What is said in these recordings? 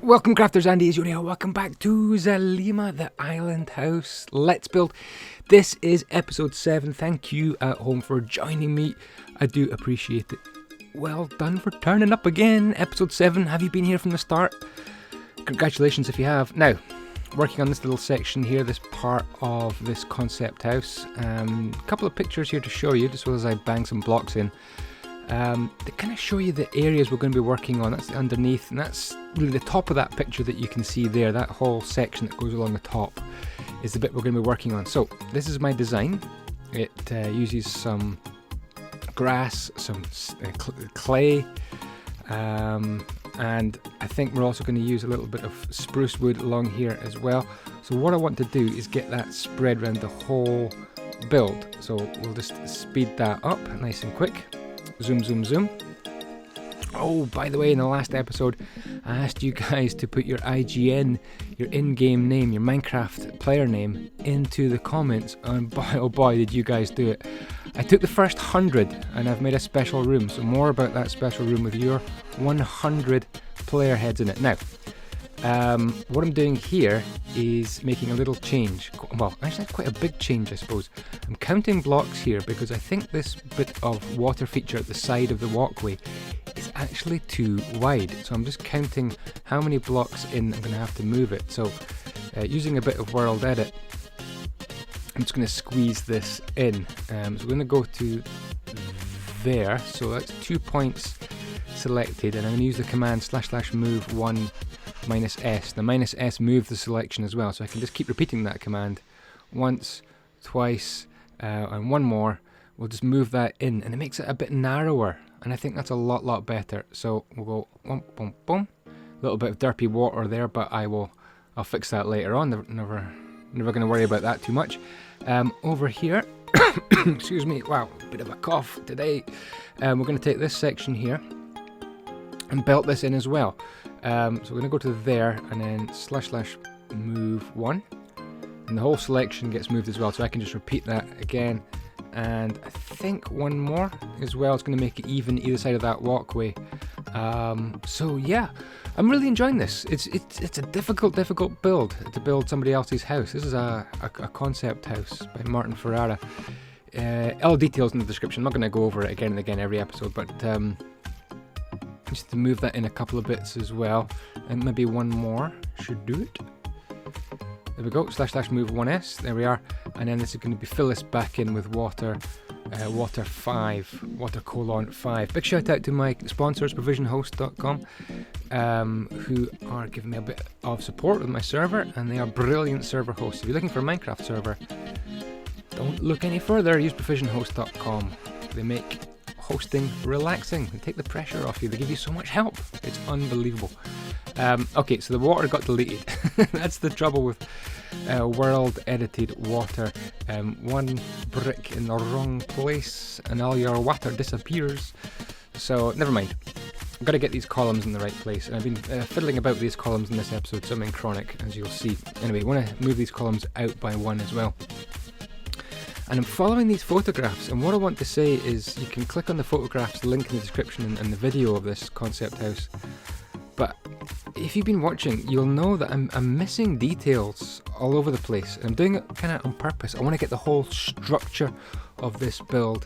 Welcome crafters, andyisyoda. Welcome back to Xalima, the Island House. Let's build. This is episode 7. Thank you at home for joining me. I do appreciate it. Well done for turning up again. Episode 7. Have you been here from the start? Congratulations if you have. Now, working on this little section here, this part of this concept house. A couple of pictures here to show you, just as I bang some blocks in. To kind of show you the areas we're going to be working on. That's underneath, and that's really the top of that picture that you can see there. That whole section that goes along the top is the bit we're going to be working on. So this is my design. It uses some grass, some clay, and I think we're also going to use a little bit of spruce wood along here as well. So what I want to do is get that spread around the whole build. So we'll just speed that up nice and quick. Zoom, zoom, zoom. Oh, by the way, in the last episode, I asked you guys to put your IGN, your in-game name, your Minecraft player name, into the comments, and boy, oh boy, did you guys do it. I took the first 100, and I've made a special room, so more about that special room with your 100 player heads in it. Now, what I'm doing here is making a little change. Well, actually quite a big change, I suppose. I'm counting blocks here because I think this bit of water feature at the side of the walkway is actually too wide. So I'm just counting how many blocks in I'm going to have to move it. So using a bit of world edit, I'm just going to squeeze this in. So we're going to go to there. So that's 2 points selected, and I'm going to use the command //move 1 minus S. The minus S moves the selection as well, so I can just keep repeating that command once, twice, and one more. We'll just move that in, and it makes it a bit narrower, and I think that's a lot better. So we'll go boom, boom, boom. A little bit of derpy water there, but I'll fix that later on. Never going to worry about that too much. Over here, excuse me, wow, bit of a cough today. We're going to take this section here and belt this in as well. So we're going to go to there and then //move 1, and the whole selection gets moved as well, so I can just repeat that again, and I think one more as well. It's going to make it even either side of that walkway. So yeah, I'm really enjoying this. It's a difficult build to build somebody else's house. This is a concept house by Martin Ferrero. All details in the description. I'm not going to go over it again and again every episode, but just to move that in a couple of bits as well, and maybe one more should do it. There we go, //move 1S, there we are, and then this is going to fill this back in with water, water 5, water colon 5. Big shout out to my sponsors, provisionhost.com, who are giving me a bit of support with my server, and they are brilliant server hosts. If you're looking for a Minecraft server, don't look any further, use provisionhost.com. They make hosting relaxing. They take the pressure off you. They give you so much help. It's unbelievable. Okay, so the water got deleted. That's the trouble with world edited water. One brick in the wrong place and all your water disappears. So never mind. I've got to get these columns in the right place, and I've been fiddling about with these columns in this episode, so I'm in chronic, as you'll see. Anyway, I want to move these columns out by one as well. And I'm following these photographs, and what I want to say is you can click on the photographs, link in the description and the video of this concept house. But if you've been watching, you'll know that I'm missing details all over the place. And I'm doing it kind of on purpose. I want to get the whole structure of this build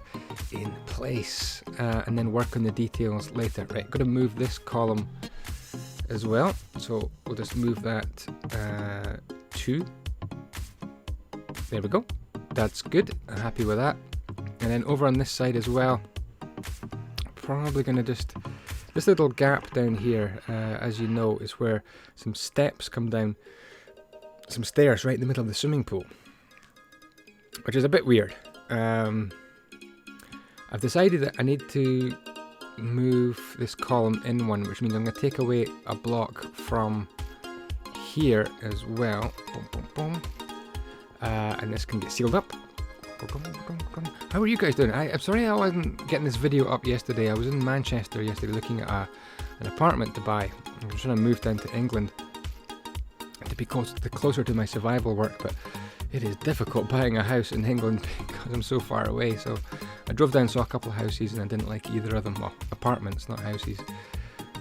in place, and then work on the details later. Right, got to move this column as well. So we'll just move that 2. There we go. That's good, I'm happy with that. And then over on this side as well, probably going to just, this little gap down here, as you know, is where some steps come down, some stairs right in the middle of the swimming pool, which is a bit weird. I've decided that I need to move this column in one, which means I'm going to take away a block from here as well. Boom, boom, boom. And this can get sealed up. How are you guys doing? I'm sorry I wasn't getting this video up yesterday. I was in Manchester yesterday looking at an apartment to buy. I was trying to move down to England to be closer to my survival work, but it is difficult buying a house in England because I'm so far away. So I drove down, saw a couple of houses, and I didn't like either of them. Well, apartments, not houses.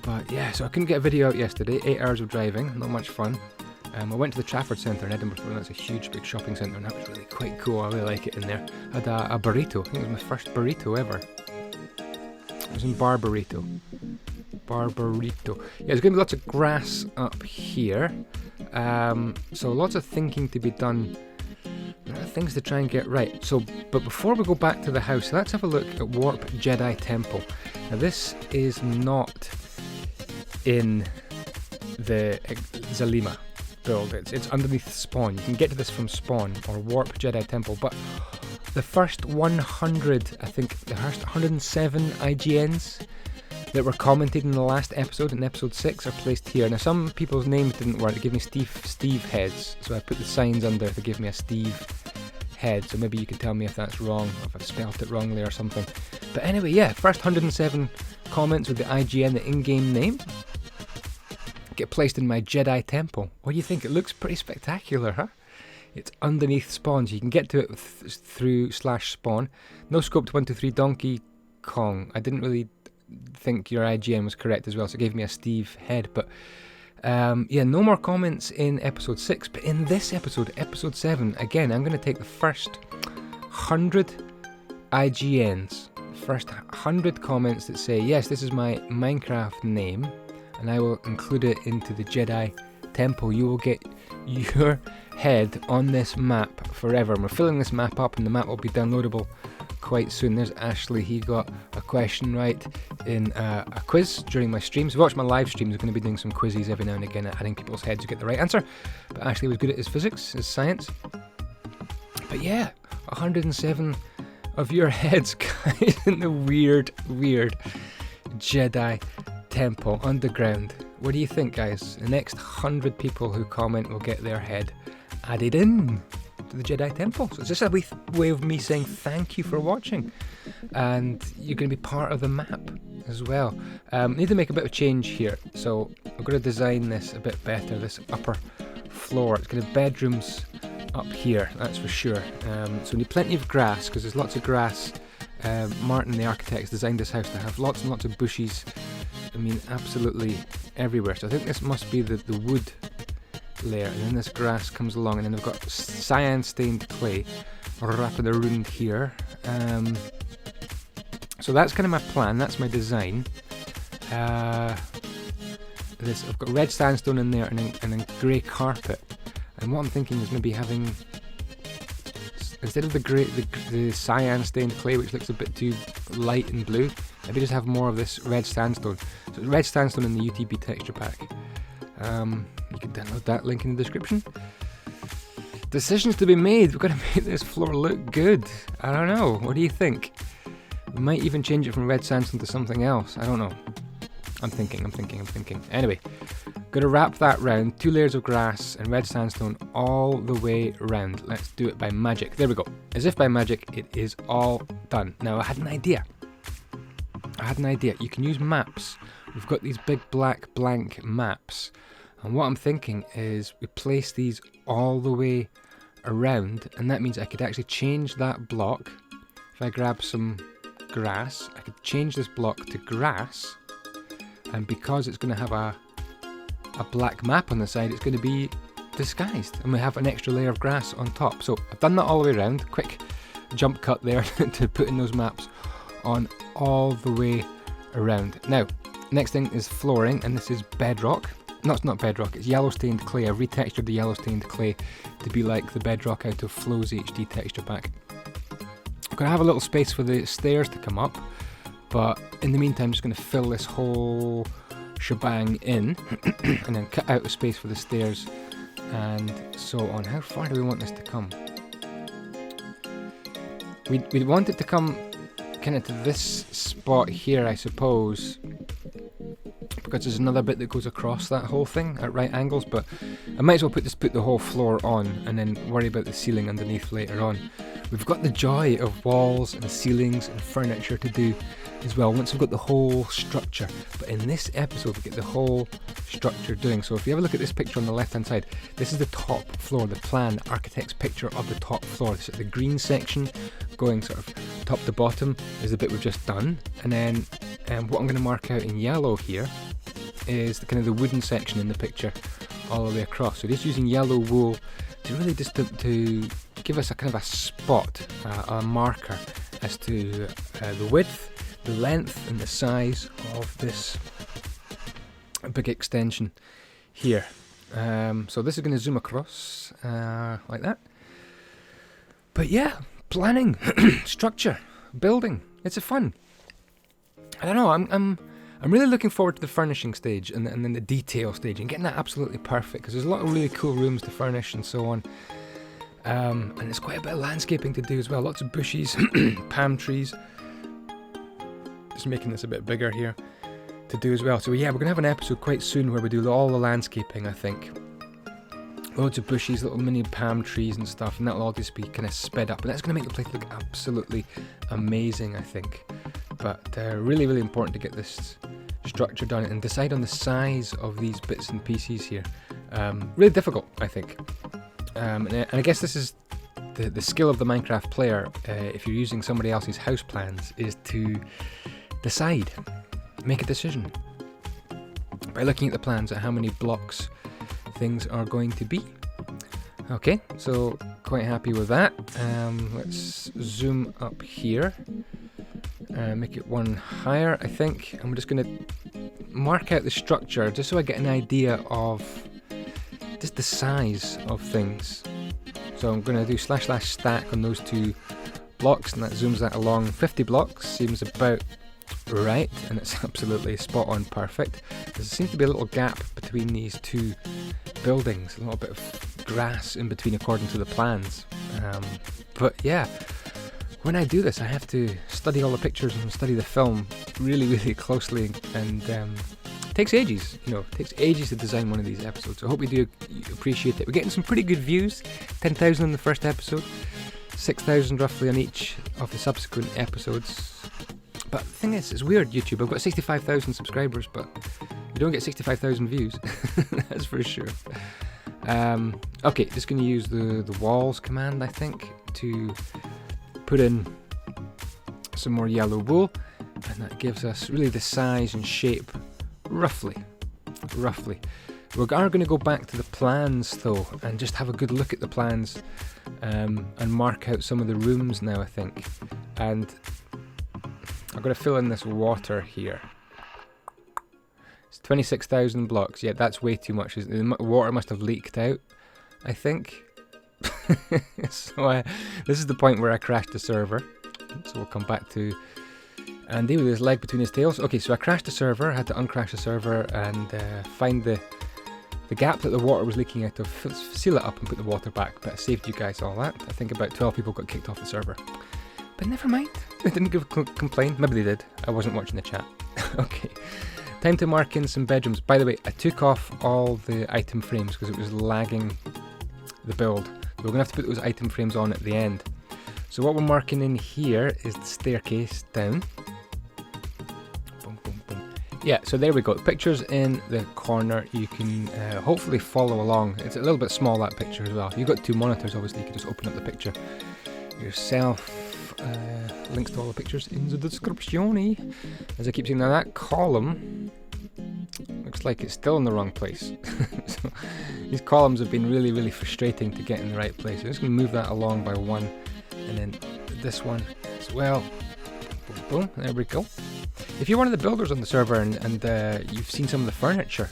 But yeah, so I couldn't get a video out yesterday. 8 hours of driving, not much fun. I went to the Trafford Centre in Edinburgh, and that's a huge big shopping centre, and that was really quite cool. I really like it in there. I had a burrito. I think it was my first burrito ever. It was in Barburrito. Yeah, there's going to be lots of grass up here. So lots of thinking to be done. Things to try and get right. So, but before we go back to the house, let's have a look at Warp Jedi Temple. Now this is not in the Xalima build. It's underneath Spawn. You can get to this from Spawn or Warp Jedi Temple, but the first 100, I think the first 107 IGNs that were commented in the last episode, in episode 6, are placed here. Now some people's names didn't work. They gave me Steve heads, so I put the signs under to give me a Steve head, so maybe you could tell me if that's wrong, or if I've spelled it wrongly or something. But anyway, yeah, first 107 comments with the IGN, the in-game name, get placed in my Jedi Temple. What do you think? It looks pretty spectacular, huh? It's underneath Spawn, so you can get to it through /Spawn. No scope to 123 Donkey Kong. I didn't really think your IGN was correct as well, so it gave me a Steve head. But yeah, no more comments in episode 6, but in this episode, episode 7, again, I'm going to take the first 100 IGNs, first 100 comments that say, yes, this is my Minecraft name, and I will include it into the Jedi Temple. You will get your head on this map forever. And we're filling this map up, and the map will be downloadable quite soon. There's Ashley. He got a question right in a quiz during my streams. If you watch my live streams, I'm going to be doing some quizzes every now and again, adding people's heads to get the right answer. But Ashley was good at his physics, his science. But yeah, 107 of your heads, guys, in the weird Jedi Temple underground. What do you think, guys? The next 100 people who comment will get their head added in to the Jedi Temple. So it's just a wee way of me saying thank you for watching, and you're going to be part of the map as well. Need to make a bit of change here, so I'm going to design this a bit better. This upper floor, it's going to have bedrooms up here, that's for sure. So we need plenty of grass, because there's lots of grass. Martin the architect's designed this house to have lots and lots of bushes. I mean, absolutely everywhere. So I think this must be the wood layer, and then this grass comes along, and then they've got cyan stained clay wrapping around here. So that's kind of my plan, that's my design. I've got red sandstone in there, and then grey carpet. And what I'm thinking is maybe having, instead of the cyan stained clay, which looks a bit too light and blue, maybe just have more of this red sandstone. So it's red sandstone in the UTB texture pack. You can download that, link in the description. Decisions to be made. We've got to make this floor look good. I don't know. What do you think? We might even change it from red sandstone to something else. I don't know. I'm thinking. Anyway, got to wrap that round. 2 layers of grass and red sandstone all the way round. Let's do it by magic. There we go. As if by magic, it is all done. Now, I had an idea. You can use maps. We've got these big black blank maps. And what I'm thinking is we place these all the way around, and that means I could actually change that block. If I grab some grass, I could change this block to grass, and because it's going to have a black map on the side, it's going to be disguised, and we have an extra layer of grass on top. So I've done that all the way around. Quick jump cut there to put in those maps on all the way around. Now, next thing is flooring, and this is bedrock. No, it's not bedrock, it's yellow stained clay. I've retextured the yellow stained clay to be like the bedrock out of Flo's HD texture pack. I'm going to have a little space for the stairs to come up, but in the meantime I'm just going to fill this whole shebang in and then cut out the space for the stairs and so on. How far do we want this to come? We'd want it to come kind of to this spot here, I suppose, because there's another bit that goes across that whole thing at right angles, but I might as well put the whole floor on and then worry about the ceiling underneath later on. We've got the joy of walls and ceilings and furniture to do as well once we've got the whole structure, but in this episode we get the whole structure doing. So if you have a look at this picture on the left hand side, this is the top floor, the plan, the architect's picture of the top floor. This is the green section going sort of top to bottom is the bit we've just done, and then what I'm going to mark out in yellow here is the kind of the wooden section in the picture all the way across. So just using yellow wool to really just to give us a kind of a spot, a marker as to the width, the length and the size of this big extension here. So this is going to zoom across like that. But yeah, planning, structure, building, it's a fun. I don't know, I'm really looking forward to the furnishing stage and then the detail stage and getting that absolutely perfect, because there's a lot of really cool rooms to furnish and so on. And there's quite a bit of landscaping to do as well, lots of bushes, palm trees. Just making this a bit bigger here to do as well. So yeah, we're going to have an episode quite soon where we do all the landscaping, I think. Loads of bushes, little mini palm trees and stuff, and that'll all just be kind of sped up. And that's going to make the place look absolutely amazing, I think. But really, really important to get this structure done and decide on the size of these bits and pieces here. Really difficult, I think. And I guess this is the skill of the Minecraft player, if you're using somebody else's house plans, is to decide, make a decision by looking at the plans at how many blocks things are going to be. Okay, so quite happy with that. Let's zoom up here, make it one higher, I think. And we're just going to mark out the structure just so I get an idea of just the size of things. So I'm going to do / stack on those two blocks, and that zooms that along 50 blocks. Seems about right, and it's absolutely spot on perfect. There seems to be a little gap between these two buildings, a little bit of grass in between according to the plans. But yeah, when I do this I have to study all the pictures and study the film really, really closely, and it takes ages, it takes ages to design one of these episodes. So I hope you appreciate it. We're getting some pretty good views, 10,000 on the first episode, 6,000 roughly on each of the subsequent episodes. But the thing is, it's weird, YouTube. I've got 65,000 subscribers, but you don't get 65,000 views. That's for sure. Okay, just going to use the walls command, I think, to put in some more yellow wool. And that gives us really the size and shape, roughly. We are going to go back to the plans, though, and just have a good look at the plans and mark out some of the rooms now, I think. And I've got to fill in this water here. It's 26,000 blocks. Yeah, that's way too much. The water must have leaked out, I think. So this is the point where I crashed the server. So we'll come back to Andy with his leg between his tails. Okay, so I crashed the server. I had to uncrash the server and find the gap that the water was leaking out of, seal it up and put the water back. But I saved you guys all that. I think about 12 people got kicked off the server. But never mind, they didn't complain. Maybe they did, I wasn't watching the chat. Okay, time to mark in some bedrooms. By the way, I took off all the item frames because it was lagging the build. So we're going to have to put those item frames on at the end. So what we're marking in here is the staircase down. Boom, boom, boom. Yeah, so there we go. The picture's in the corner. You can hopefully follow along. It's a little bit small, that picture as well. If you've got two monitors, obviously you can just open up the picture yourself. Links to all the pictures in the description. As I keep saying, now that column looks like it's still in the wrong place. So these columns have been really, really frustrating to get in the right place. I'm just going to move that along by one, and then this one as well. Boom, boom, there we go. If you're one of the builders on the server and you've seen some of the furniture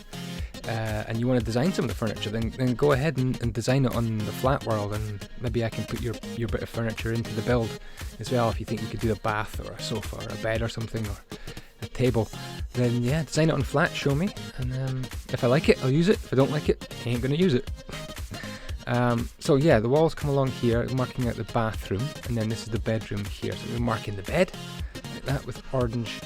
and you want to design some of the furniture, then go ahead and design it on the flat world, and maybe I can put your bit of furniture into the build as well. If you think you could do a bath or a sofa or a bed or something, or a table, then yeah, design it on flat, show me, and if I like it, I'll use it. If I don't like it, I ain't going to use it. So yeah, the walls come along here, marking out the bathroom, and then this is the bedroom here. So we're marking the bed like that with orange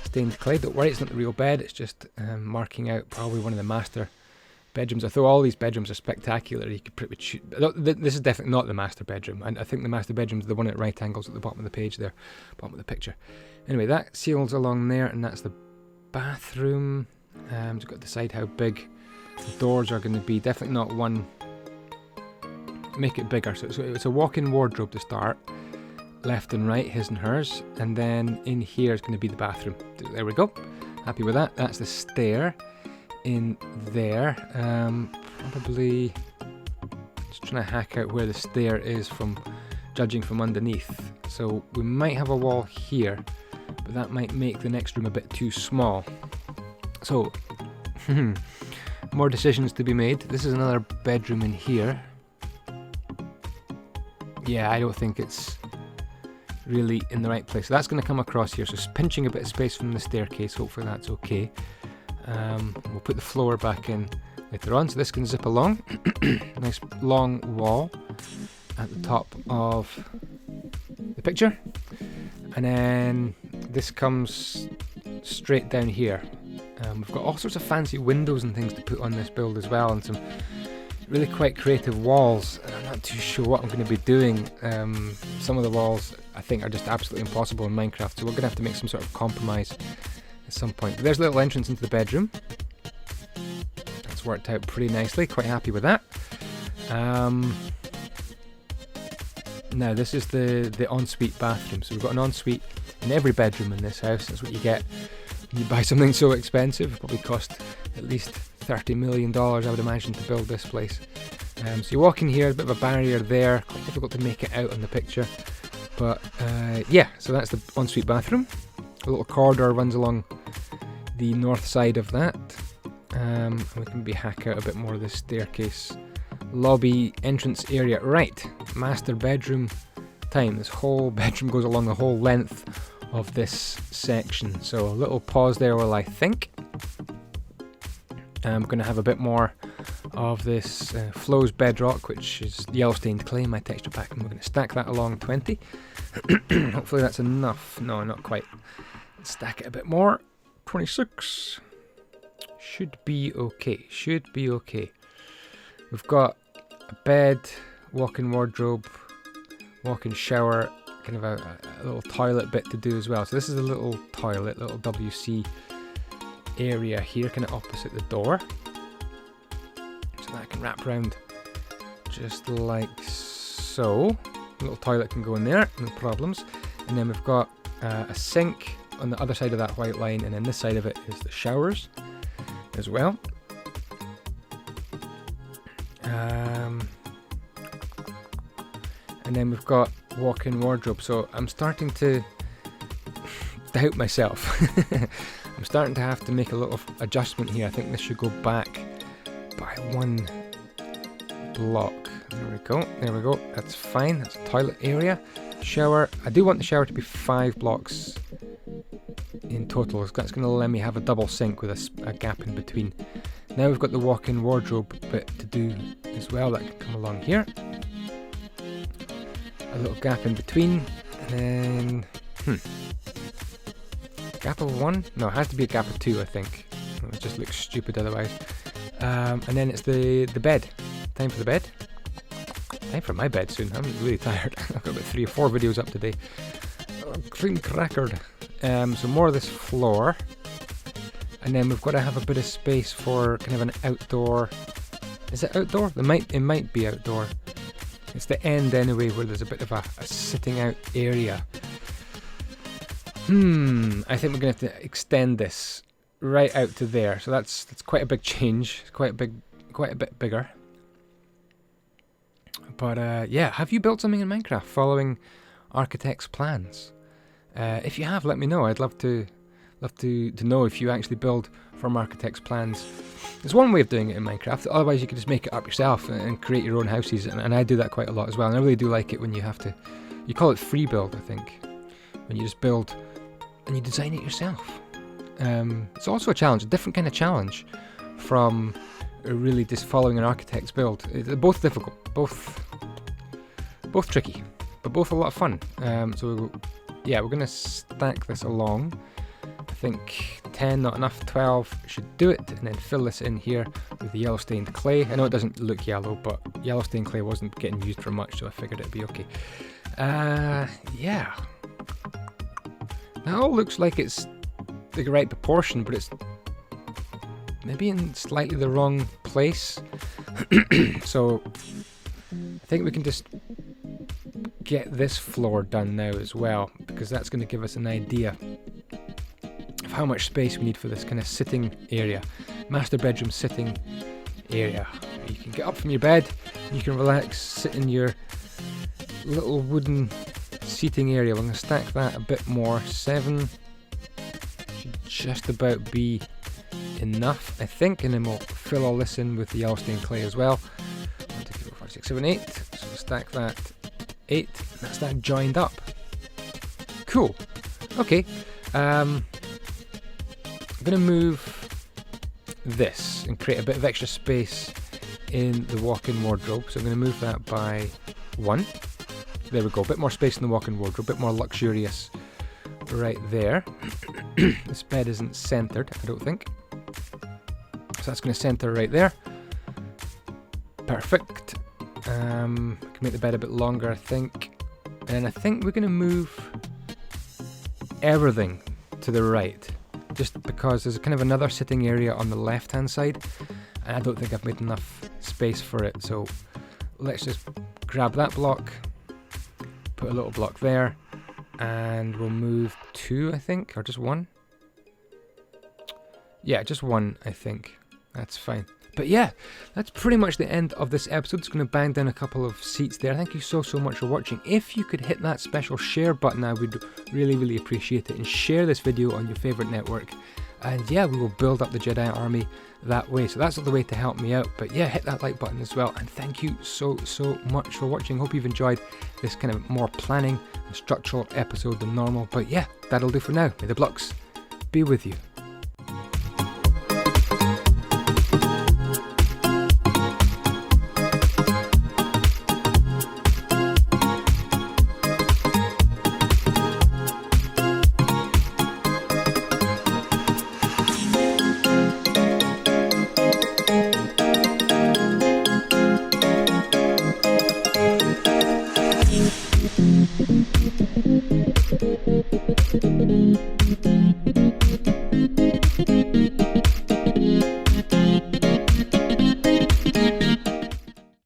stained clay. Don't worry, it's not the real bed, it's just marking out probably one of the master bedrooms. Although all these bedrooms are spectacular, you could pretty much this is definitely not the master bedroom, and I think the master bedroom is the one at right angles at the bottom of the page there, bottom of the picture. Anyway, that seals along there, and that's the bathroom. Just got to decide how big the doors are going to be. Definitely not one, make it bigger. So it's a walk-in wardrobe to start, left and right, his and hers, and then in here is going to be the bathroom. There we go, happy with that. That's the stair. in there. Probably just trying to hack out where the stair is from judging from underneath. So we might have a wall here, but that might make the next room a bit too small. So more decisions to be made. This is another bedroom in here. Yeah, I don't think it's really in the right place. So that's going to come across here. So it's pinching a bit of space from the staircase. Hopefully that's okay. We'll put the floor back in later on. So this can zip along. Nice long wall at the top of the picture. And then this comes straight down here. We've got all sorts of fancy windows and things to put on this build as well, and some really quite creative walls. I'm not too sure what I'm going to be doing. Some of the walls I think are just absolutely impossible in Minecraft, so we're going to have to make some sort of compromise at some point. But there's a little entrance into the bedroom. That's worked out pretty nicely, quite happy with that. Now this is the ensuite bathroom. So we've got an ensuite in every bedroom in this house. That's what you get when you buy something so expensive. It probably cost at least $30 million, I would imagine, to build this place. So you walk in here, a bit of a barrier there, quite difficult to make it out on the picture. But yeah, so that's the ensuite bathroom. A little corridor runs along the north side of that. And we can maybe hack out a bit more of this staircase lobby entrance area. Right, master bedroom time. This whole bedroom goes along the whole length of this section. So a little pause there while I think. I'm going to have a bit more of this Flows bedrock, which is yellow stained clay, my texture pack, and we're going to stack that along 20. Hopefully that's enough. No, not quite. Let's stack it a bit more. 26. Should be okay. Should be okay. We've got a bed, walk-in wardrobe, walk-in shower, kind of a little toilet bit to do as well. So this is a little toilet, little WC area here, kind of opposite the door. So that can wrap around just like so. A little toilet can go in there, no problems. And then we've got a sink on the other side of that white line, and then this side of it is the showers as well. And then we've got walk-in wardrobe. So I'm starting to doubt myself. I'm starting to have to make a little adjustment here. I think this should go back by 1 block. There we go. There we go. That's fine. That's a toilet area. Shower. I do want the shower to be 5 blocks in total. That's going to let me have a double sink with a gap in between. Now we've got the walk-in wardrobe bit to do as well. That can come along here. A little gap in between, and then gap of 1? No, it has to be a gap of 2, I think. It just looks stupid otherwise. And then it's the bed. Time for the bed. Time for my bed soon. I'm really tired. I've got about 3 or 4 videos up today. Clean crackered. So more of this floor. And then we've got to have a bit of space for kind of an outdoor. Is it outdoor? It might be outdoor. It's the end anyway, where there's a bit of a sitting out area. I think we're going to have to extend this right out to there. So that's quite a big change. It's quite a bit bigger. But yeah, have you built something in Minecraft following architect's plans? If you have, let me know. I'd love to know if you actually build from architect's plans. There's one way of doing it in Minecraft. Otherwise, you can just make it up yourself and create your own houses. And I do that quite a lot as well. And I really do like it when you have to. You call it free build, I think. When you just build and you design it yourself. It's also a challenge, a different kind of challenge from really just following an architect's build. They're both difficult, both tricky, but both a lot of fun. So yeah, we're going to stack this along. I think 10, not enough, 12 should do it, and then fill this in here with the yellow stained clay. I know it doesn't look yellow, but yellow stained clay wasn't getting used for much, so I figured it'd be okay. Yeah. That all looks like it's the right proportion, but it's maybe in slightly the wrong place. So I think we can just get this floor done now as well, because that's going to give us an idea of how much space we need for this kind of sitting area. master bedroom sitting area. You can get up from your bed, you can relax, sit in your little wooden seating area. We're going to stack that a bit more. 7 should just about be enough, I think, and then we'll fill all this in with the yellow stained clay as well. 1, 2, 3, 4, 5, 6, 7, 8. So we'll stack that 8. That's that joined up. Cool. Okay. I'm going to move this and create a bit of extra space in the walk-in wardrobe. So I'm going to move that by 1. There we go. A bit more space in the walk-in wardrobe. A bit more luxurious right there. This bed isn't centered, I don't think. So that's going to center right there. Perfect. Can make the bed a bit longer, I think. And I think we're going to move everything to the right, just because there's kind of another sitting area on the left hand side, and I don't think I've made enough space for it. So let's just grab that block, put a little block there, and we'll move 2, I think, or just 1. Yeah, just 1, I think. That's fine. But yeah, that's pretty much the end of this episode. It's going to bang down a couple of seats there. Thank you so much for watching. If you could hit that special share button, I would really appreciate it, and share this video on your favorite network. And yeah, we will build up the Jedi army that way. So that's the way to help me out. But yeah, hit that like button as well. And thank you so much for watching. Hope you've enjoyed this kind of more planning and structural episode than normal. But yeah, that'll do for now. May the blocks be with you. Thank you.